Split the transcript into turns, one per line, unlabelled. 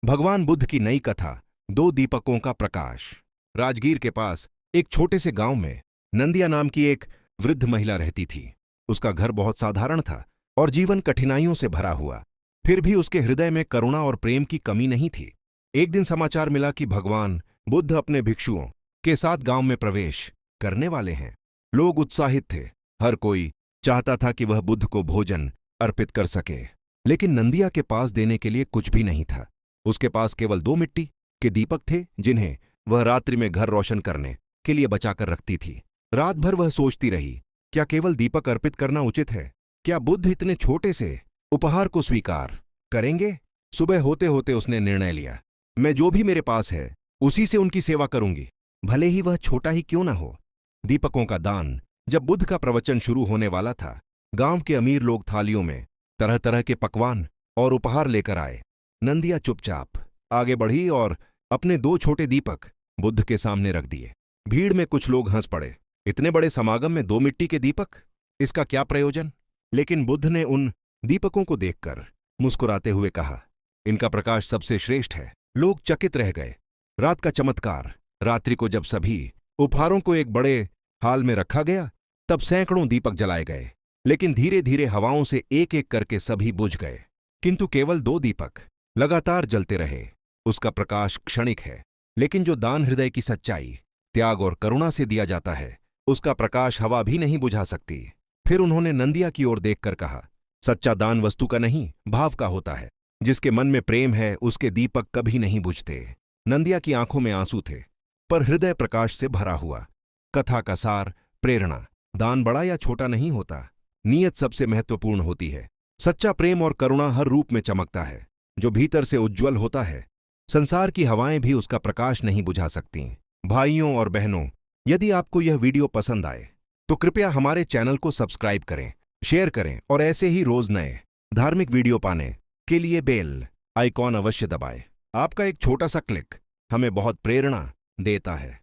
भगवान बुद्ध की नई कथा, दो दीपकों का प्रकाश। राजगीर के पास एक छोटे से गांव में नंदिया नाम की एक वृद्ध महिला रहती थी। उसका घर बहुत साधारण था और जीवन कठिनाइयों से भरा हुआ। फिर भी उसके हृदय में करुणा और प्रेम की कमी नहीं थी। एक दिन समाचार मिला कि भगवान बुद्ध अपने भिक्षुओं के साथ गांव में प्रवेश करने वाले हैं। लोग उत्साहित थे। हर कोई चाहता था कि वह बुद्ध को भोजन अर्पित कर सके, लेकिन नंदिया के पास देने के लिए कुछ भी नहीं था। उसके पास केवल 2 मिट्टी के दीपक थे, जिन्हें वह रात्रि में घर रोशन करने के लिए बचाकर रखती थी। रात भर वह सोचती रही, क्या केवल दीपक अर्पित करना उचित है? क्या बुद्ध इतने छोटे से उपहार को स्वीकार करेंगे? सुबह होते होते उसने निर्णय लिया, मैं जो भी मेरे पास है उसी से उनकी सेवा करूंगी, भले ही वह छोटा ही क्यों ना हो। दीपकों का दान। जब बुद्ध का प्रवचन शुरू होने वाला था, गांव के अमीर लोग थालियों में तरह तरह के पकवान और उपहार लेकर आए। नंदिया चुपचाप आगे बढ़ी और अपने 2 छोटे दीपक बुद्ध के सामने रख दिए। भीड़ में कुछ लोग हंस पड़े, इतने बड़े समागम में 2 मिट्टी के दीपक, इसका क्या प्रयोजन? लेकिन बुद्ध ने उन दीपकों को देखकर मुस्कुराते हुए कहा, इनका प्रकाश सबसे श्रेष्ठ है। लोग चकित रह गए। रात का चमत्कार। रात्रि को जब सभी उपहारों को एक बड़े हाल में रखा गया, तब सैकड़ों दीपक जलाए गए। लेकिन धीरे धीरे हवाओं से एक एक करके सभी बुझ गए, किंतु केवल 2 दीपक लगातार जलते रहे। उसका प्रकाश क्षणिक है, लेकिन जो दान हृदय की सच्चाई, त्याग और करुणा से दिया जाता है, उसका प्रकाश हवा भी नहीं बुझा सकती। फिर उन्होंने नंदिया की ओर देखकर कहा, सच्चा दान वस्तु का नहीं, भाव का होता है। जिसके मन में प्रेम है, उसके दीपक कभी नहीं बुझते। नंदिया की आंखों में आंसू थे, पर हृदय प्रकाश से भरा हुआ। कथा का सार, प्रेरणा। दान बड़ा या छोटा नहीं होता, नीयत सबसे महत्वपूर्ण होती है। सच्चा प्रेम और करुणा हर रूप में चमकता है, जो भीतर से उज्ज्वल होता है। संसार की हवाएं भी उसका प्रकाश नहीं बुझा सकती। भाइयों और बहनों, यदि आपको यह वीडियो पसंद आए तो कृपया हमारे चैनल को सब्सक्राइब करें, शेयर करें और ऐसे ही रोज नए धार्मिक वीडियो पाने के लिए बेल आइकॉन अवश्य दबाएं। आपका एक छोटा सा क्लिक हमें बहुत प्रेरणा देता है।